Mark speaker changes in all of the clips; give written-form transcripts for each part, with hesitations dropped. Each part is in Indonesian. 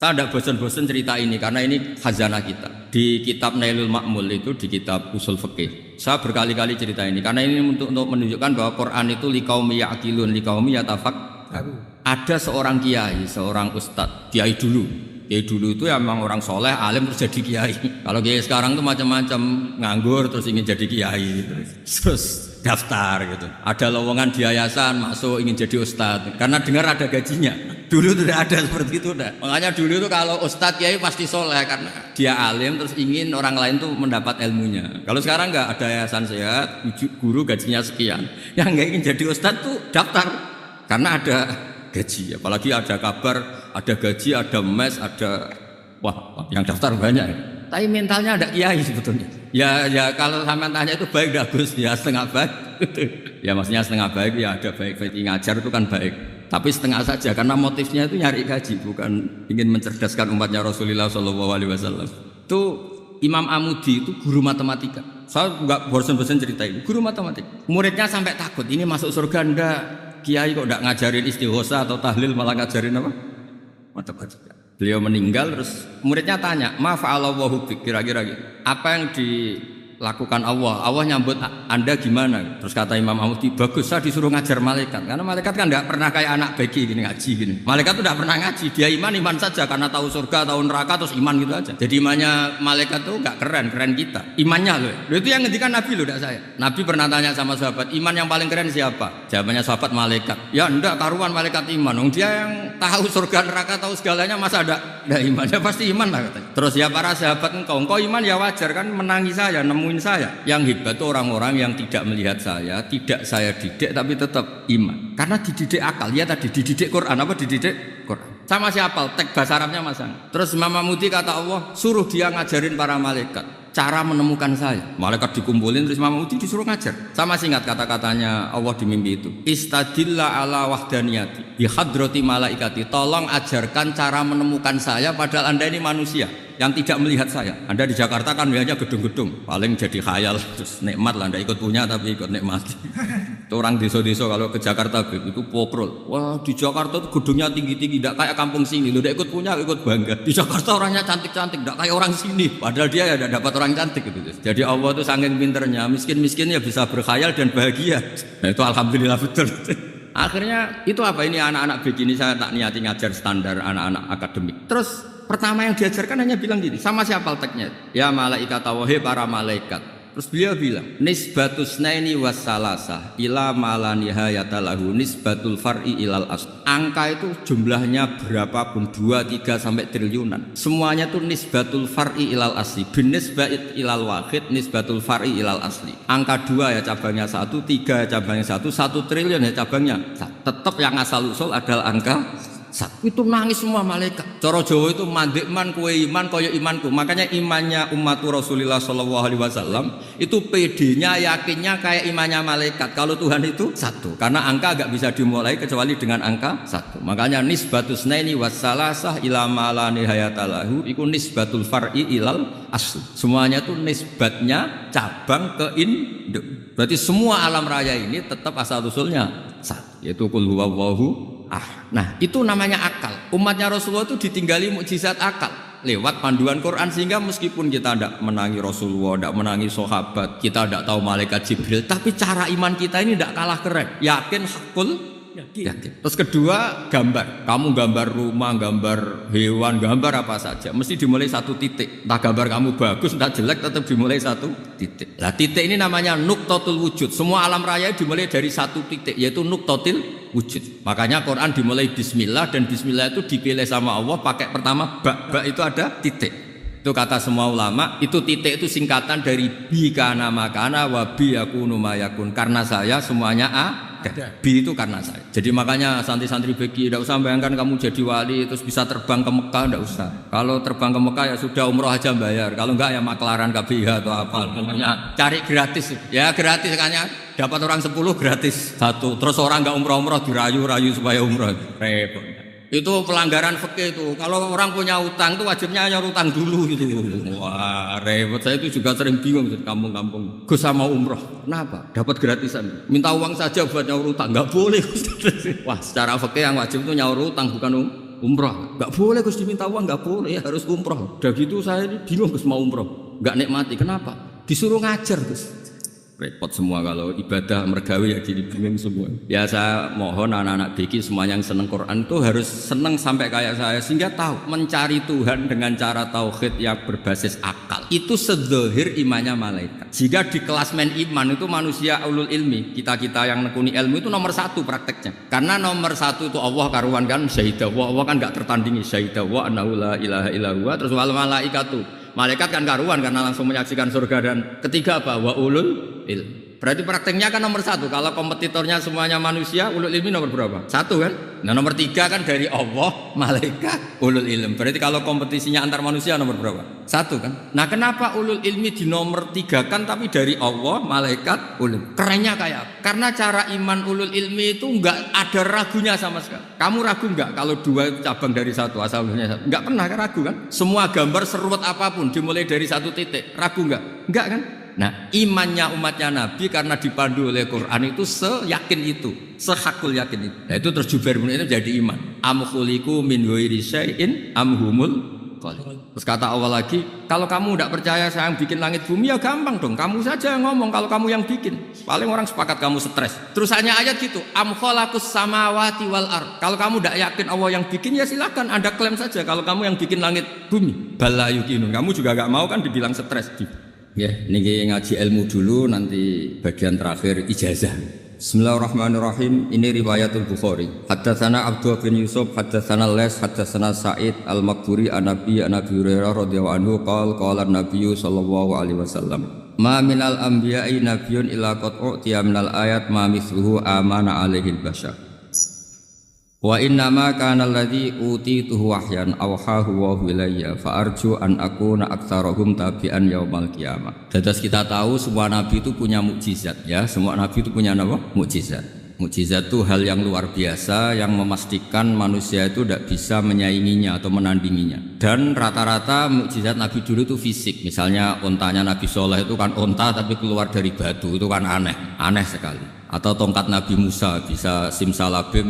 Speaker 1: Saya tidak bosan-bosan cerita ini karena ini khazanah kita. Di kitab Nailul Ma'mul itu, di kitab Usul Fiqih, saya berkali-kali cerita ini karena ini untuk menunjukkan bahwa Quran itu liqaumi ya'qilun, liqaumi yatafakkarun. Ada seorang kiai, seorang ustadz, kiai dulu. Kiai dulu itu ya memang orang soleh, alim terus jadi kiai. Kalau kiai sekarang tuh macam-macam, nganggur terus ingin jadi kiai, terus daftar gitu. Ada lowongan di yayasan masuk ingin jadi ustadz karena dengar ada gajinya. Dulu tidak ada seperti itu dah. Makanya dulu itu kalau ustadz kiai pasti soleh karena dia alim terus ingin orang lain tuh mendapat ilmunya. Kalau sekarang nggak ada yayasan sehat, guru gajinya sekian. Yang nggak ingin jadi ustadz tuh daftar karena ada gaji. Apalagi ada kabar, ada gaji, ada mes, ada wah yang daftar banyak. Tapi mentalnya ada kiai sebetulnya. Ya kalau sama tanya itu baik dah Gus, ya setengah baik. Ya maksudnya setengah baik ya ada baik ngajar itu kan baik. Tapi setengah saja karena motifnya itu nyari gaji, bukan ingin mencerdaskan umatnya Rasulullah SAW. Itu Imam Amudi itu guru matematika. Saya nggak bosan-bosan cerita ini. Guru matematika. Muridnya sampai takut ini masuk surga ndak. Kiai kok ndak ngajarin istighosa atau tahlil malah ngajarin apa? Matematika. Beliau meninggal terus muridnya tanya, "Ma fa'alallahu bik?" Kira-kira gitu. Apa yang dilakukan Allah? Allah nyambut Anda gimana? Terus kata Imam Amudi, "Bagus, saya disuruh ngajar malaikat." Karena malaikat kan enggak pernah kayak anak beki gini ngaji gini. Malaikat tuh enggak pernah ngaji, dia iman saja karena tahu surga, tahu neraka terus iman gitu aja. Jadi imannya malaikat tuh enggak keren kita. Imannya loh. Itu yang ngendikan Nabi loh, enggak saya. Nabi pernah tanya sama sahabat, "Iman yang paling keren siapa?" Jawabannya sahabat, "Malaikat." Ya enggak karuan malaikat iman. Dia yang tahu surga neraka tahu segalanya masa ada iman? Ya pasti iman lah katanya. Terus ya para sahabat engkau iman ya wajar kan menangi saya, nemuin saya. Yang hebat itu orang-orang yang tidak melihat saya, tidak saya didik tapi tetap iman. Karena dididik akal. Ya tadi dididik Quran apa dididik Quran. Sama siapa? Teks bahasa Arabnya masang. Terus Imam Mudi kata Allah, suruh dia ngajarin para malaikat cara menemukan saya. Malaikat dikumpulin terus Imam Mudi disuruh ngajar. Sama ingat kata-katanya Allah di mimpi itu. Istadilla ala wahdaniyati bi hadrati malaikati. Tolong ajarkan cara menemukan saya padahal Anda ini manusia yang tidak melihat saya. Anda di Jakarta kan melihatnya gedung-gedung, paling jadi khayal terus nikmat lah, Anda ikut punya tapi ikut nikmat. Itu orang desa-desa kalau ke Jakarta itu pokrol. Wah di Jakarta itu gedungnya tinggi-tinggi, tidak kayak kampung sini. Lu udah ikut punya, ikut bangga. Di Jakarta orangnya cantik-cantik, tidak kayak orang sini. Padahal dia ya tidak dapat orang cantik gitu. Jadi Allah tuh saking pinternya, miskin-miskin ya bisa berkhayal dan bahagia. Nah itu alhamdulillah betul. Akhirnya itu apa ini anak-anak begini saya tak niati ngajar standar anak-anak akademik. Terus pertama yang diajarkan hanya bilang gini, sama siapa teknya? Ya malaikat wahai para malaikat. Terus beliau bilang, nisbatus naini wassalasah ila malanihayata lahu nisbatul far'i ilal asl. Angka itu jumlahnya berapapun 2, 3 sampai triliunan. Semuanya itu nisbatul far'i ilal asli. Binisba'it ilal wahid nisbatul far'i ilal asli. Angka 2 ya cabangnya 1, 3 ya cabangnya 1, 1 triliun ya cabangnya 1. Tetap yang asal usul adalah angka 1. Itu nangis semua malaikat. Cara Jawa itu mandekman kowe iman kaya imanku. Makanya imannya umat Rasulullah SAW itu PD-nya yakinnya kayak imannya malaikat. Kalau Tuhan itu 1. Karena angka agak bisa dimulai kecuali dengan angka 1. Makanya nisbatus naini wassalasah ila malani hayatalahu iku nisbatul far'i ilal asl. Semuanya itu nisbatnya cabang ke induk. Berarti semua alam raya ini tetap asal usulnya 1. Yaitu qul huwallahu. Nah itu namanya akal. Umatnya Rasulullah itu ditinggali mukjizat akal lewat panduan Quran sehingga meskipun kita tidak menangi Rasulullah, tidak menangi sahabat, kita tidak tahu malaikat Jibril, tapi cara iman kita ini tidak kalah keren. Yakin hakul yakin. Terus kedua gambar. Kamu gambar rumah, gambar hewan, gambar apa saja mesti dimulai 1 titik. Entah gambar kamu bagus, entah jelek tetap dimulai 1 titik. Nah titik ini namanya nuqtatul wujud. Semua alam raya dimulai dari 1 titik yaitu nuqtatil wujud. Makanya Quran dimulai bismillah dan bismillah itu dipilih sama Allah pakai pertama ba itu ada titik. Itu kata semua ulama, itu titik itu singkatan dari bi kana makana wa bi yakunu mayakun. Karena saya semuanya ada. Bi itu karena saya. Jadi makanya santri-santri begi tidak usah bayangkan kamu jadi wali terus bisa terbang ke Mekah, tidak usah. Kalau terbang ke Mekah ya sudah umroh aja bayar. Kalau enggak ya maklaran KBH atau apa. Namanya cari gratis. Ya gratis kayaknya. Dapat orang 10 gratis 1. Terus orang enggak umroh-umroh dirayu-rayu supaya umroh. Repot. Itu pelanggaran fikih itu. Kalau orang punya utang itu wajibnya nyaur utang dulu gitu. Wah, repot. Saya itu juga sering bingung di kampung-kampung. Gus sama umroh. Kenapa? Dapat gratisan. Minta uang saja buat nyaur utang. Enggak boleh. Wah, secara fikih yang wajib itu nyaur utang bukan umroh. Nggak boleh Gus diminta uang, nggak boleh, ya harus umroh. Udah gitu saya ini bingung Gus mau umroh, nggak nikmati. Kenapa? Disuruh ngajar Gus. Repot semua kalau ibadah mergawe ya jadi bingung semua. Ya saya mohon anak-anak BK semua yang seneng Quran itu harus seneng sampai kayak saya sehingga tahu mencari Tuhan dengan cara tauhid yang berbasis akal. Itu sedzahir imannya malaikat. Jika di kelas men iman itu manusia ulul ilmi, kita-kita yang nekuni ilmu itu nomor 1 prakteknya. Karena nomor 1 itu Allah karuan kan syahidah Allah kan nggak tertandingi syahidah wa annahu la ilaha illallah terus wal malaikatu. Malaikat kan karuan karena langsung menyaksikan surga dan ketiga apa? Wa ulul ilm. Berarti prakteknya kan nomor 1. Kalau kompetitornya semuanya manusia, ulul ilmi nomor berapa? 1 kan? Nah nomor 3 kan dari Allah, malaikat, ulul ilm. Berarti kalau kompetisinya antar manusia nomor berapa? 1 kan? Nah kenapa ulul ilmi di nomor 3 kan tapi dari Allah, malaikat, ulul? Kerennya kayak karena cara iman ulul ilmi itu enggak ada ragunya sama sekali. Kamu ragu enggak kalau 2 cabang dari 1 asalnya 1? Enggak pernah kan ragu kan? Semua gambar seruat apapun dimulai dari 1 titik, ragu enggak? Enggak kan? Nah imannya umatnya Nabi karena dipandu oleh Quran itu seyakin itu, sehakul yakin itu. Nah itu terus Jubair bin itu jadi iman. Am khuliqu min ghairi syai'in am humul khaliqun. Terus kata Allah lagi, kalau kamu tidak percaya saya yang bikin langit bumi ya gampang dong. Kamu saja yang ngomong kalau kamu yang bikin. Paling orang sepakat kamu stres. Terus hanya ayat gitu, am khalaqus samawati wal ard. Kalau kamu tidak yakin Allah yang bikin ya silakan Anda klaim saja kalau kamu yang bikin langit bumi. Bala yuqinun. Kamu juga gak mau kan dibilang stres. Ya, ini ngaji ilmu dulu nanti bagian terakhir ijazah. Bismillahirrahmanirrahim. Ini riwayatul Bukhari. Haddatsana Abdullah bin Yusuf, haddatsana Les, haddatsana Sa'id Al-Maqburi an Nabi Hurairah radhiyallahu anhu qala an-nabiy sallallahu alaihi wasallam. Ma minal anbiya'i nabiyyun illa qad u'tiya minal ayat ma mithluhu amana alaihi al-bashar. Wa innama kana alladhi utituhu wahyan awhahu wa ilayya fa arju an akuna aktsarahum tabi'an yaumal qiyamah. Dados kita tahu semua nabi itu punya mukjizat ya, semua nabi itu punya apa? Mukjizat. Mukjizat itu hal yang luar biasa yang memastikan manusia itu tidak bisa menyainginya atau menandinginya. Dan rata-rata mukjizat nabi dulu itu fisik. Misalnya ontanya Nabi Soleh itu kan onta tapi keluar dari batu, itu kan aneh sekali. Atau tongkat Nabi Musa bisa simsalabim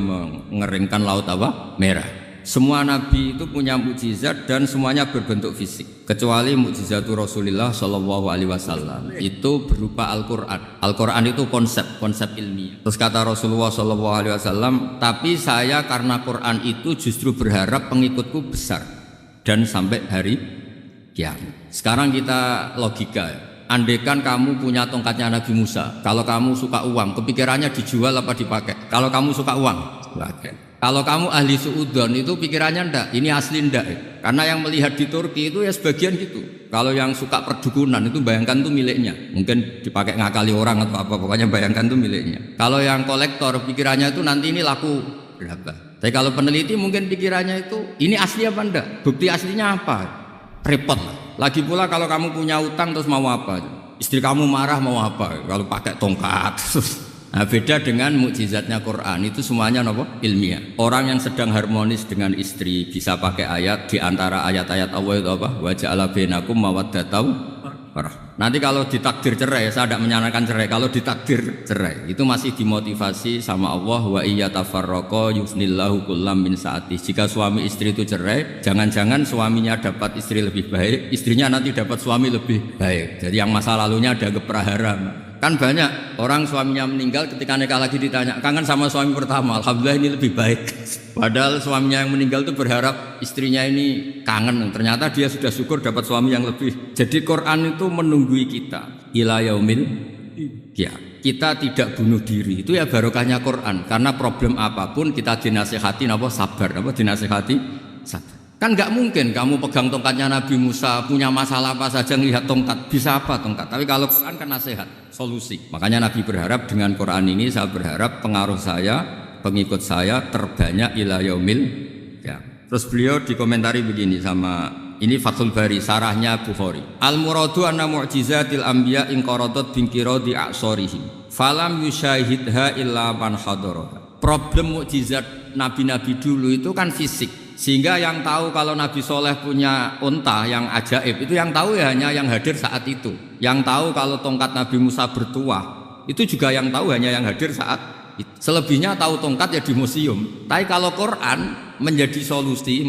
Speaker 1: mengeringkan laut apa? Merah. Semua nabi itu punya mukjizat dan semuanya berbentuk fisik. Kecuali mukjizatul Rasulullah Shallallahu Alaihi Wasallam itu berupa Al-Quran. Al-Quran itu konsep ilmiah. Terus kata Rasulullah Shallallahu Alaihi Wasallam, tapi saya karena Quran itu justru berharap pengikutku besar dan sampai hari kiamat. Sekarang kita logika ya. Andaikan kamu punya tongkatnya Nabi Musa, kalau kamu suka uang, kepikirannya dijual apa dipakai? Kalau kamu suka uang, pakai. Kalau kamu ahli suudon itu pikirannya ndak, ini asli ndak ya? Karena yang melihat di Turki itu ya sebagian gitu. Kalau yang suka perdukunan itu bayangkan itu miliknya, mungkin dipakai ngakali orang atau apa, pokoknya bayangkan itu miliknya. Kalau yang kolektor pikirannya itu nanti ini laku berapa? Tapi kalau peneliti mungkin pikirannya itu ini asli apa ndak? Bukti aslinya apa? Repot lah. Lagi pula kalau kamu punya utang terus mau apa? Istri kamu marah mau apa? Kalau pakai tongkat. Nah, beda dengan mukjizatnya Quran itu semuanya apa? Ilmiah. Orang yang sedang harmonis dengan istri bisa pakai ayat di antara ayat-ayat Allah itu apa? Wa ja'ala bainakum mawaddatan warahmah. Nanti kalau ditakdir cerai, saya tidak menyarankan cerai. Kalau ditakdir cerai, itu masih dimotivasi sama Allah wa iyyatafarraqa yusnillahu kullam min saati. Jika suami istri itu cerai, jangan-jangan suaminya dapat istri lebih baik, istrinya nanti dapat suami lebih baik. Jadi yang masa lalunya ada keprahara. Kan banyak orang suaminya meninggal ketika nikah lagi ditanya, kangen sama suami pertama, alhamdulillah ini lebih baik. Padahal suaminya yang meninggal itu berharap istrinya ini kangen, ternyata dia sudah syukur dapat suami yang lebih. Jadi Quran itu menunggui kita ila yaumil ya. Kita tidak bunuh diri, itu ya barokahnya Quran. Karena problem apapun kita dinasihati apa sabar, apa dinasihati sabar. Kan nggak mungkin kamu pegang tongkatnya Nabi Musa, punya masalah apa saja ngelihat tongkat, bisa apa tongkat. Tapi kalau Quran kan nasihat, solusi. Makanya Nabi berharap dengan Quran ini, saya berharap pengaruh saya, pengikut saya terbanyak ila yaumil ya. Terus beliau dikomentari begini sama ini Fathul Bari, sarahnya Bukhari. Al-muradu anna mu'jizatil anbiya in qaradat binqiradi a'sarihim falam yusyahidha illa man hadara. Problem mukjizat nabi-nabi dulu itu kan fisik. Sehingga yang tahu kalau Nabi Soleh punya unta yang ajaib itu yang tahu ya hanya yang hadir saat itu. Yang tahu kalau tongkat Nabi Musa bertuah itu juga yang tahu hanya yang hadir saat itu. Selebihnya tahu tongkat ya di museum. Tapi kalau Quran menjadi solusi,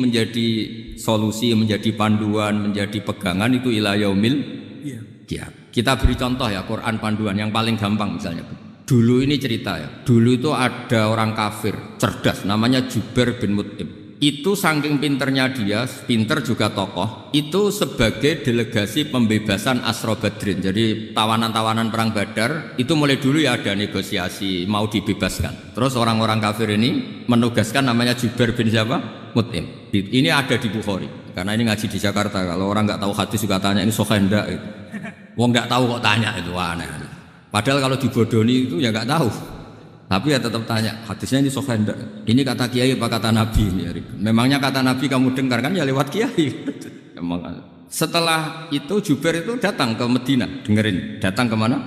Speaker 1: menjadi panduan, menjadi pegangan itu ila yaumil qiyamah. Kita beri contoh ya, Quran panduan yang paling gampang misalnya. Dulu ini cerita ya, dulu itu ada orang kafir cerdas namanya Jubair bin Mut'im. Itu saking pinternya dia, pinter juga tokoh, itu sebagai delegasi pembebasan Asra Badrin. Jadi tawanan-tawanan perang Badar itu mulai dulu ya ada negosiasi mau dibebaskan. Terus orang-orang kafir ini menugaskan namanya Jubair bin siapa? Mut'im. Ini ada di Bukhari. Karena ini ngaji di Jakarta. Kalau orang nggak tahu hadis juga tanya ini sahih enggak itu. Wong nggak tahu kok tanya itu aneh. Padahal kalau dibodoni itu ya nggak tahu. Tapi ya tetap tanya, hadisnya ini sahih enggak? Ini kata kiai apa kata nabi ini? Memangnya kata nabi kamu dengar kan ya lewat kiai. Emang. Setelah itu Jubair itu datang ke Medina, dengerin. Datang ke mana?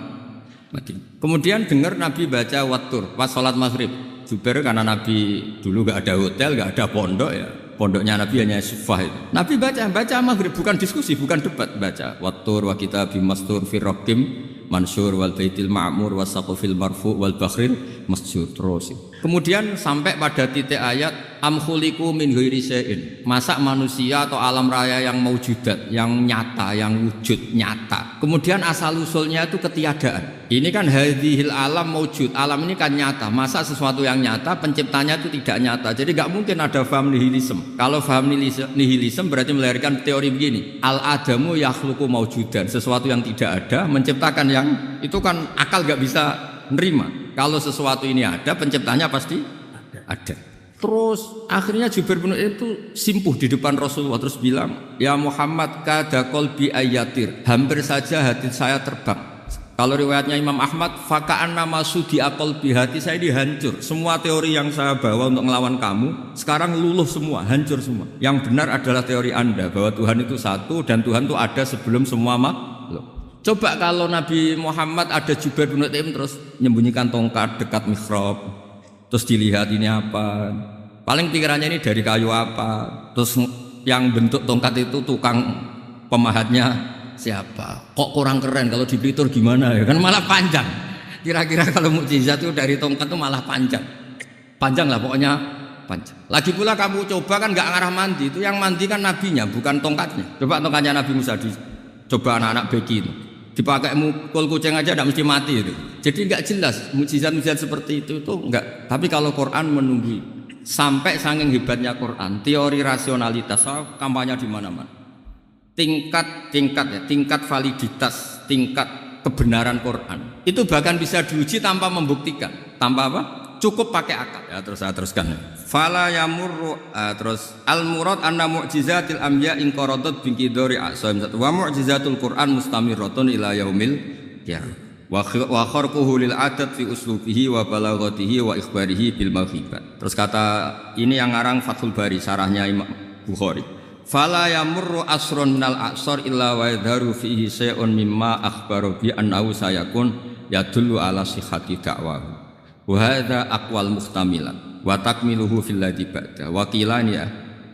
Speaker 1: Madinah. Kemudian dengar Nabi baca Wattur pas sholat maghrib. Jubair karena Nabi dulu nggak ada hotel, nggak ada pondok ya. Pondoknya Nabi hanya sufah itu. Nabi baca maghrib, bukan diskusi, bukan debat, baca Wattur wa kitabim mastur fi raqim mansur wal baitil ma'mur wasaqfil marfu wal bakhril masjur terus. Kemudian sampai pada titik ayat am khuliqu min ghairi syai'in. Masa manusia atau alam raya yang maujudat, yang nyata, yang wujud nyata. Kemudian asal usulnya itu ketiadaan. Ini kan hadhil alam maujud. Alam ini kan nyata. Masa sesuatu yang nyata penciptanya itu tidak nyata. Jadi enggak mungkin ada faham nihilisme. Kalau faham nihilisme berarti melahirkan teori begini. Al adamu yakhluqu maujudan. Sesuatu yang tidak ada menciptakan yang itu kan akal enggak bisa nerima. Kalau sesuatu ini ada, penciptanya pasti ada. Terus akhirnya Jubair bin itu simpuh di depan Rasulullah terus bilang, ya Muhammad kada qalbi ayatir, hampir saja hati saya terbang. Kalau riwayatnya Imam Ahmad, faka'anna masudi aqalbi, hati saya ini hancur. Semua teori yang saya bawa untuk melawan kamu sekarang luluh semua, hancur semua. Yang benar adalah teori Anda bahwa Tuhan itu satu dan Tuhan itu ada sebelum semua makhluk. Coba kalau Nabi Muhammad ada Jubair bin Mut'im terus menyembunyikan tongkat dekat mihrab, terus dilihat ini apa, paling pikirannya ini dari kayu apa, terus yang bentuk tongkat itu tukang pemahatnya siapa, kok kurang keren, kalau di Blitur gimana ya, kan malah panjang. Kira-kira kalau mukjizat itu dari tongkat itu malah panjang lah pokoknya panjang. Lagi pula kamu coba kan nggak ngarah mandi, itu yang mandi kan nabinya bukan tongkatnya. Coba tongkatnya Nabi Musa coba anak-anak beki itu dipakai mukul kucing aja tidak mesti mati itu. Jadi nggak jelas mukjizat-mukjizat seperti itu enggak. Tapi kalau Quran menunggui sampai saking hebatnya Quran, teori rasionalitas kampanye di mana-mana. Tingkat validitas, tingkat kebenaran Quran itu bahkan bisa diuji tanpa membuktikan. Tanpa apa? Cukup pakai akal. Ya terus saya teruskan. Fala yamurru terus al-murad anna mu'jizatil anbiya in qaradat bi qidari asaim wa mu'jizatul Quran mustamirratun ila yaumil qiyamah. Wa kharquhu lil adat fi uslubihi wa balaghatihi wa ikhbarihi bil mawhibat. Terus kata ini yang ngarang Fathul Bari sarahnya Imam Bukhari. Fala yamurru asrun minal a'sar illa wa yadharu fihi syai'un mimma akhbaru bi annahu sayakun yadullu ala sihhati da'wahu. Wa hadza aqwal muhtamilan wa takmiluhu fil ladzi ba'da wa qilani ya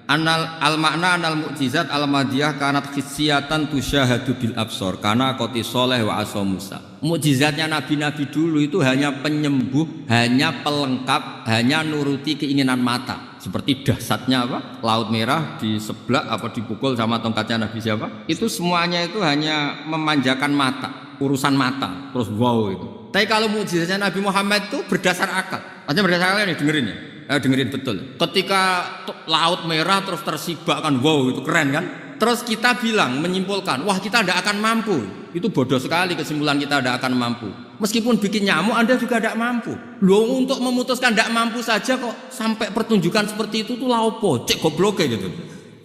Speaker 1: al makna anal mu'jizat al madiyah kanat khissiyatan tusyahadu bil absar kana qati sholeh wa asa Musa. Mukjizatnya nabi-nabi dulu itu hanya penyembuh, hanya pelengkap, hanya nuruti keinginan mata. Seperti dahsyatnya apa? Laut Merah di sebelah apa dipukul sama tongkatnya Nabi siapa? Itu semuanya itu hanya memanjakan mata, urusan mata. Terus wow itu. Tapi kalau mukjizatnya Nabi Muhammad itu berdasar akal. Artinya berdasar akal nih dengerin ya. Dengerin betul. Ketika Laut Merah terus tersibak kan wow itu keren kan? Terus kita bilang menyimpulkan, wah kita tidak akan mampu. Itu bodoh sekali kesimpulan kita tidak akan mampu. Meskipun bikin nyamuk Anda juga tidak mampu. Loh untuk memutuskan tidak mampu saja kok sampai pertunjukan seperti itu tuh laopo, cek goblok gitu.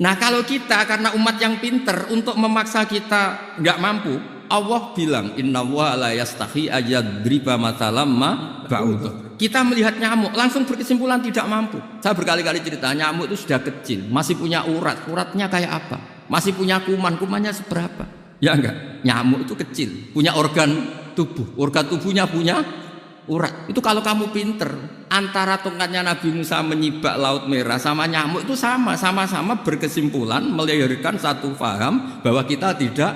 Speaker 1: Nah kalau kita karena umat yang pinter untuk memaksa kita nggak mampu, Allah bilang inna wa la yastahi ayadriba matalam ma ba'udah. Kita melihat nyamuk langsung berkesimpulan tidak mampu. Saya berkali-kali cerita nyamuk itu sudah kecil, masih punya uratnya kayak apa? Masih punya kumannya seberapa? Ya enggak, nyamuk itu kecil, punya organ tubuhnya punya urat. Itu kalau kamu pinter, antara tongkatnya Nabi Musa menyibak Laut Merah sama nyamuk itu sama-sama berkesimpulan melahirkan satu paham bahwa kita tidak.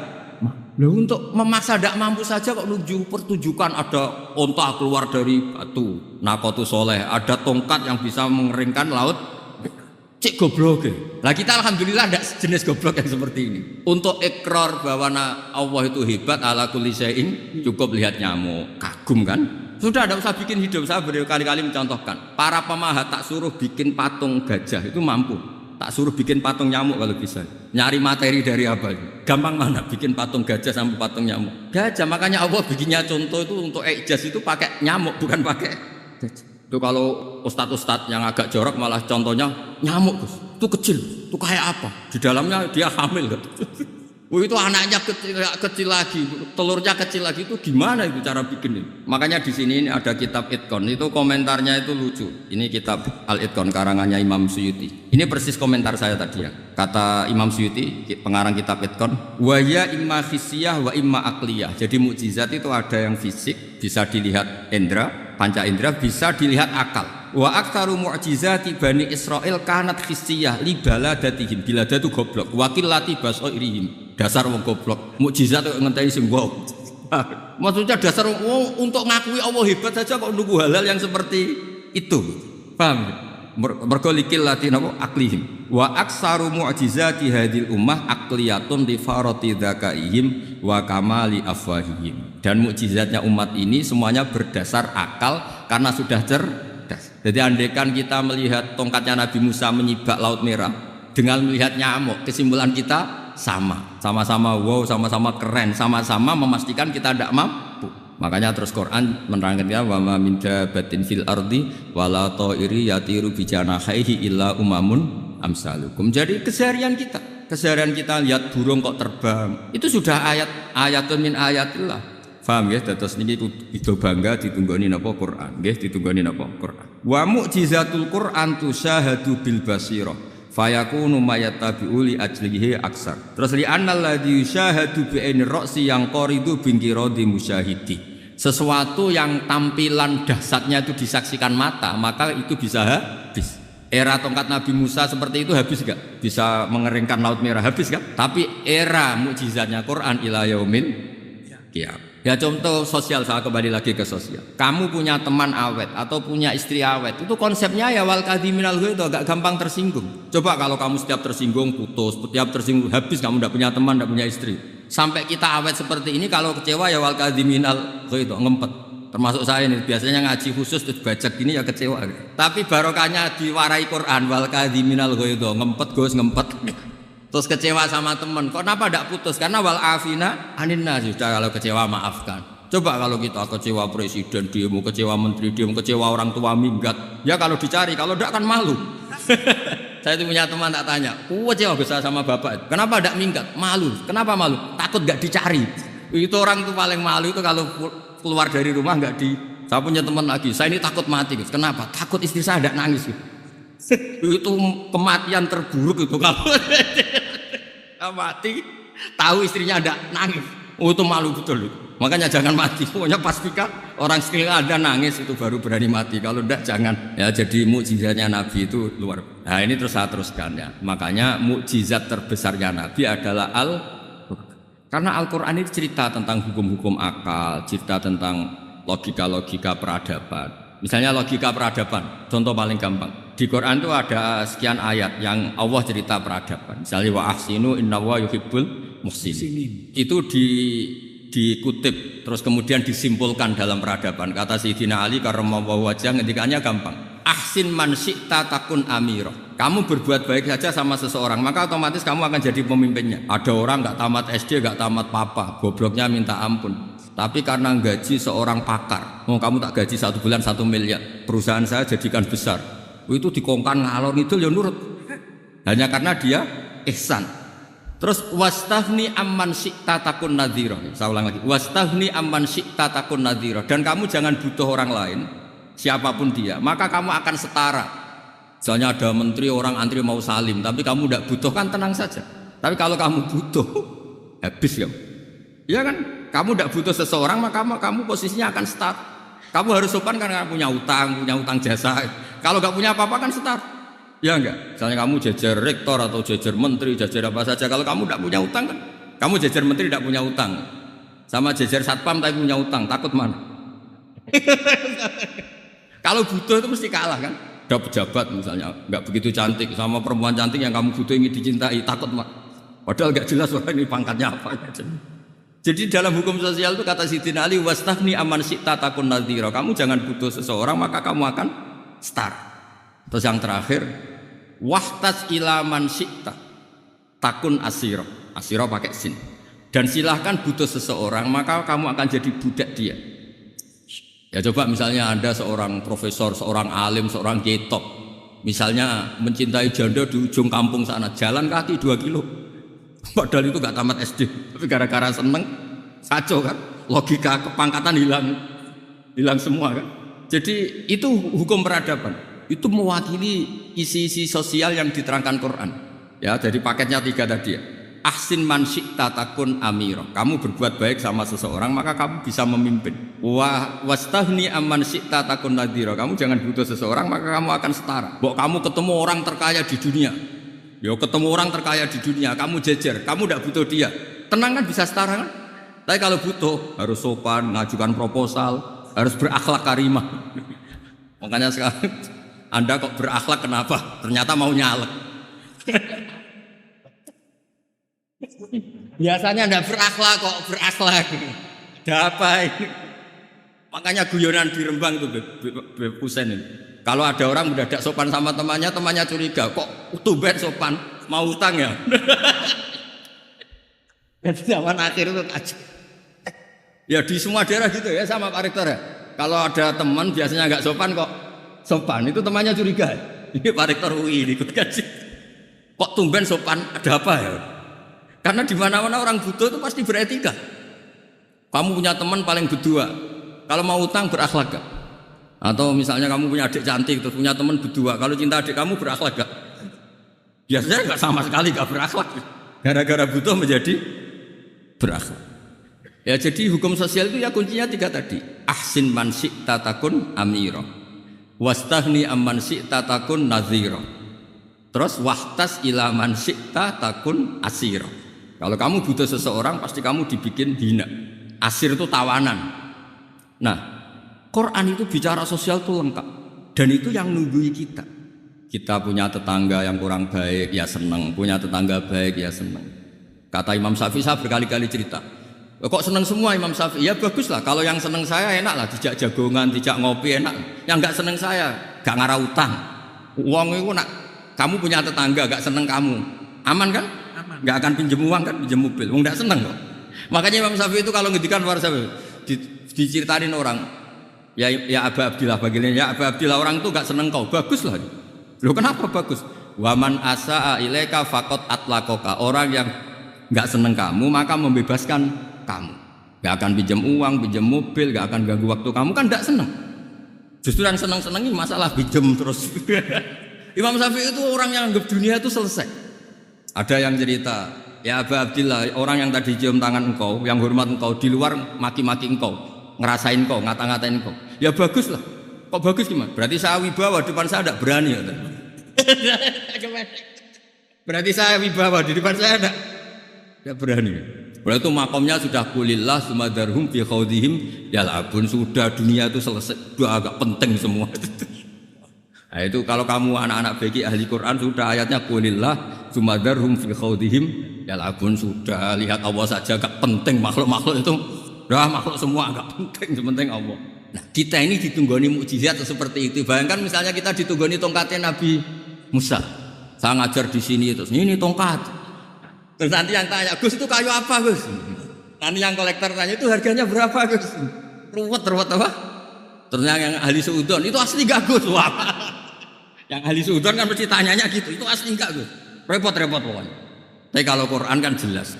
Speaker 1: Loh, untuk memaksa tidak mampu saja kok pertunjukan ada onta keluar dari batu, Naqatu Sholeh, ada tongkat yang bisa mengeringkan laut. Cek goblok. Lah kita alhamdulillah tidak jenis goblok yang seperti ini. Untuk ikrar bahwa Allah itu hebat ala kulli syai'in, cukup lihat nyamuk, kagum kan? Sudah tidak usah bikin hidup. Saya berkali-kali mencontohkan. Para pemahat tak suruh bikin patung gajah itu mampu. Tak suruh bikin patung nyamuk kalau bisa. Nyari materi dari apa? Gampang mana bikin patung gajah sampai patung nyamuk? Gajah, makanya Allah bikinnya contoh itu untuk ijaz itu pakai nyamuk bukan pakai gajah. Itu kalau ustadz-ustadz yang agak jorok malah contohnya nyamuk, Gus. Itu kecil, itu kayak apa? Di dalamnya dia hamil. Itu anaknya kecil lagi, telurnya kecil lagi, itu gimana itu cara bikin ini? Makanya di sini ini ada kitab Itqan, itu komentarnya itu lucu. Ini kitab Al-Itqan karangannya Imam Suyuti. Ini persis komentar saya tadi ya. Kata Imam Suyuti, pengarang kitab Itqan, wa ya imma fisiyah wa imma akliyah. Jadi mukjizat itu ada yang fisik, bisa dilihat indra, panca indra, bisa dilihat akal. Wa aktsaru mu'jizati Bani Israil kanat khissiyah li baladatihim. Biladatu goblok, wakillati basairihim. Dasar wong goblok. Mukjizat kok ngenteni sing wow. Maksudnya dasar wong untuk ngakui Allah hebat saja kok nunggu hal-hal yang seperti itu. Paham? Mergo likillati napa aklihim. Wa aktsaru mu'jizati hadil ummah aqliyatun li farati dzakaihim wa kamali afwahihim. Dan mukjizatnya umat ini semuanya berdasar akal karena sudah cerdas. Jadi andaikan kita melihat tongkatnya Nabi Musa menyibak Laut Merah dengan melihat nyamuk, kesimpulan kita sama-sama wow, sama-sama keren, sama-sama memastikan kita tidak mampu. Makanya terus Quran menerangkan wa ma min dabatin fil ardi wala ta'iri yatiru bi janahihi illa umamun amsalukum. Jadi keseharian kita lihat burung kok terbang, itu sudah ayatun min ayatillah. Paham ya, terus niki itu bangga ditunggoni napa Quran, nggih ditunggoni napa Quran. Wa mu'jizatul Quran tusyahadu bil basirah fayakunu mayatabi'u li ajlihi aksar. Terus li annal ladzi yusyahadu bi ainir ra'si yang qaridu bingkiradi musyahidi. Sesuatu yang tampilan dahsyatnya itu disaksikan mata, maka itu bisa habis. Era tongkat Nabi Musa seperti itu habis enggak? Bisa mengeringkan Laut Merah habis enggak? Tapi era mukjizatnya Quran ila yaumil qiyamah. Ya contoh sosial, saya kembali lagi ke sosial. Kamu punya teman awet atau punya istri awet, itu konsepnya ya wal kadhiminal ghaidha, agak gampang tersinggung. Coba kalau kamu setiap tersinggung putus, setiap tersinggung habis, kamu tidak punya teman, tidak punya istri. Sampai kita awet seperti ini, kalau kecewa ya wal kadhiminal ghaidha, ngempet. Termasuk saya ini biasanya ngaji khusus terus baca gini ya kecewa. Tapi barokahnya diwarai Quran wal kadhiminal ghaidha, ngempet Gus, ngempet. Terus kecewa sama teman, kok kenapa tidak putus? Karena wal afina aninna, sudah kalau kecewa maafkan. Coba kalau kita kecewa presiden demo, kecewa menteri demo, kecewa orang tua minggat, ya kalau dicari, kalau tidak kan malu. Saya itu punya teman tak tanya, kecewa besar sama bapak, kenapa tidak minggat? Malu, kenapa malu? Takut nggak dicari. Itu orang tuh paling malu itu kalau keluar dari rumah nggak di. Saya punya teman lagi, saya ini takut mati, kenapa? Takut istri saya tidak nangis. Itu kematian terburuk itu kalau mati tahu istrinya ada nangis, itu malu betul. Makanya jangan mati, pokoknya pastikan orang sekeliling ada nangis itu baru berani mati, kalau tidak jangan ya. Jadi mukjizatnya Nabi itu luar. Nah ini terus saya teruskan ya. Makanya mukjizat terbesarnya Nabi adalah karena Al-Quran ini cerita tentang hukum-hukum akal, cerita tentang logika-logika peradaban. Misalnya logika peradaban, contoh paling gampang. Di Quran itu ada sekian ayat yang Allah cerita peradaban. Misalnya wa ahsinu innallaha yuhibbul muhsinin. Itu dikutip terus kemudian disimpulkan dalam peradaban. Kata Sayyidina Ali karramallahu wajhah ngendikannya gampang. Ahsin man syi'ta takun amirah. Kamu berbuat baik saja sama seseorang, maka otomatis kamu akan jadi pemimpinnya. Ada orang enggak tamat SD, enggak tamat papa, gobloknya minta ampun. Tapi karena gaji seorang pakar, kamu tak gaji 1 bulan 1 miliar, perusahaan saya jadikan besar. Itu dikongkan ngalor ngidul ya nurut. Hanya karena dia ihsan. Terus wastahni amman syi'ta takun nadhira. Saya ulang lagi. Wastahni amman syi'ta takun nadhira. Dan kamu jangan butuh orang lain, siapapun dia, maka kamu akan setara. Misalnya ada menteri orang antri mau salim, tapi kamu tidak butuh, kan tenang saja. Tapi kalau kamu butuh, habis ya. Iya kan? Kamu tidak butuh seseorang, maka kamu posisinya akan start. Kamu harus sopan karena punya utang jasa. Kalau nggak punya apa-apa kan start. Ya enggak? Misalnya kamu jajar rektor atau jajar menteri, jajar apa saja. Kalau kamu tidak punya utang kan? Kamu jajar menteri tidak punya utang. Sama jajar satpam tapi punya utang, takut mana? Kalau butuh itu mesti kalah kan? Ada pejabat misalnya nggak begitu cantik sama perempuan cantik yang kamu butuh ingin dicintai, takut mak. Padahal nggak jelas orang ini pangkatnya apa. Jadi dalam hukum sosial itu kata Sayyidina Ali, wastahni aman syi'ta takun nadhira. Kamu jangan butuh seseorang maka kamu akan setara. Terus yang terakhir, wahtas ilaman syi'ta takun asira. Asira pakai sin. Dan silahkan butuh seseorang maka kamu akan jadi budak dia. Ya coba misalnya Anda seorang profesor, seorang alim, seorang kiai top. Misalnya mencintai janda di ujung kampung sana, jalan kaki 2 kilo. Padahal itu gak tamat SD. Tapi gara-gara seneng, kacau kan. Logika kepangkatan hilang semua kan. Jadi itu hukum peradaban. Itu mewakili isi-isi sosial yang diterangkan Quran. Ya, jadi paketnya 3 tadi ya. Ahsin man syi'ta takun amira. Kamu berbuat baik sama seseorang maka kamu bisa memimpin. Wastahni amman syi'ta takun nadhira. Kamu jangan butuh seseorang maka kamu akan setara. Mbok kamu ketemu orang terkaya di dunia. Ya ketemu orang terkaya di dunia, kamu jejer, kamu tidak butuh dia. Tenang kan bisa setara kan? Tapi kalau butuh harus sopan, ngajukan proposal, harus berakhlak karimah. Makanya sekarang Anda kok berakhlak kenapa? Ternyata mau nyalek. Biasanya Anda berakhlak kok berakhlak. Ada apa ini? Makanya guyonan di Rembang itu Beb Husein ini. Kalau ada orang mendadak sopan sama temannya curiga. Kok tumben sopan? Mau utang ya? Jadi zaman akhir itu aja. Ya di semua daerah gitu ya sama Pak Rektor ya. Kalau ada teman biasanya nggak sopan kok sopan. Itu temannya curiga. Ini Pak Rektor UI ini ikut kaji. Kok tumben sopan? Ada apa ya? Karena di mana-mana orang butuh itu pasti beretika. Kamu punya teman paling berdua. Kalau mau utang berakhlak gak? Atau misalnya kamu punya adik cantik terus punya teman berdua. Kalau cinta adik kamu berakhlak gak? Biasanya gak sama sekali gak berakhlak. Gara-gara butuh menjadi berakhlak. Ya jadi hukum sosial itu ya kuncinya 3 tadi. Ahsin man syi'ta takun amira. Wastahni amman syi'ta takun nadhira. Terus wahtas ila man syi'ta takun asira. Kalau kamu butuh seseorang pasti kamu dibikin hina. Asir itu tawanan. Nah, Quran itu bicara sosial itu lengkap. Dan itu yang nunggui kita. Kita punya tetangga yang kurang baik, ya senang. Punya tetangga baik, ya senang. Kata Imam Syafi'i, saya berkali-kali cerita. Kok senang semua Imam Syafi'i? Ya bagus lah. Kalau yang senang saya enak lah. Dijak jagongan, dijak ngopi enak. Yang gak senang saya, gak ngarah utang. Uang itu nak, kamu punya tetangga gak senang kamu. Aman kan? Aman. Gak akan pinjem uang kan, pinjem mobil. Gak senang kok. Makanya Imam Syafi'i itu kalau ngedikan luar Syafi'i, diceritain orang. Ya Aba Abdillah bagiannya, ya Aba Abdillah orang itu gak seneng kau, bagus lah. Loh kenapa bagus? Waman asa'a ilaika faqad atlaqaka. Orang yang gak seneng kamu maka membebaskan kamu. Gak akan pinjam uang, pinjam mobil, gak akan ganggu waktu kamu kan gak seneng. Justru yang seneng-senengin masalah pinjam terus. Imam Syafi'i itu orang yang anggap dunia itu selesai. Ada yang cerita, ya Aba Abdillah orang yang tadi cium tangan engkau, yang hormat engkau di luar maki-maki engkau, ngerasain kau, ngata-ngatain kau. Ya bagus lah. Kok bagus gimana? Berarti saya wibawa depan saya tidak berani ya. Berarti saya wibawa di depan saya tidak berani. Berarti itu makomnya sudah kulillah sumadarhum fi khawdihim yal'abun. Sudah dunia itu selesai. Sudah agak penting semua. Nah itu kalau kamu anak-anak beki ahli Quran sudah ayatnya kulillah sumadarhum fi khawdihim yal'abun. Sudah lihat Allah saja agak penting makhluk-makhluk itu. Dah makhluk semua agak penting, sepenting Allah. Nah kita ini ditunggoni mukjizat seperti itu. Bayangkan misalnya kita ditunggoni tongkatnya Nabi Musa. Saya ngajar di sini terus ini tongkat. Terus nanti yang tanya, Gus itu kayu apa Gus? Nanti yang kolektor tanya itu harganya berapa Gus? Ruwet apa? Terus yang ahli suudon itu asli gak Gus? Wah. Yang ahli suudon kan mesti tanyanya gitu. Itu asli gak Gus? Repot pokoknya. Tapi kalau Quran kan jelas.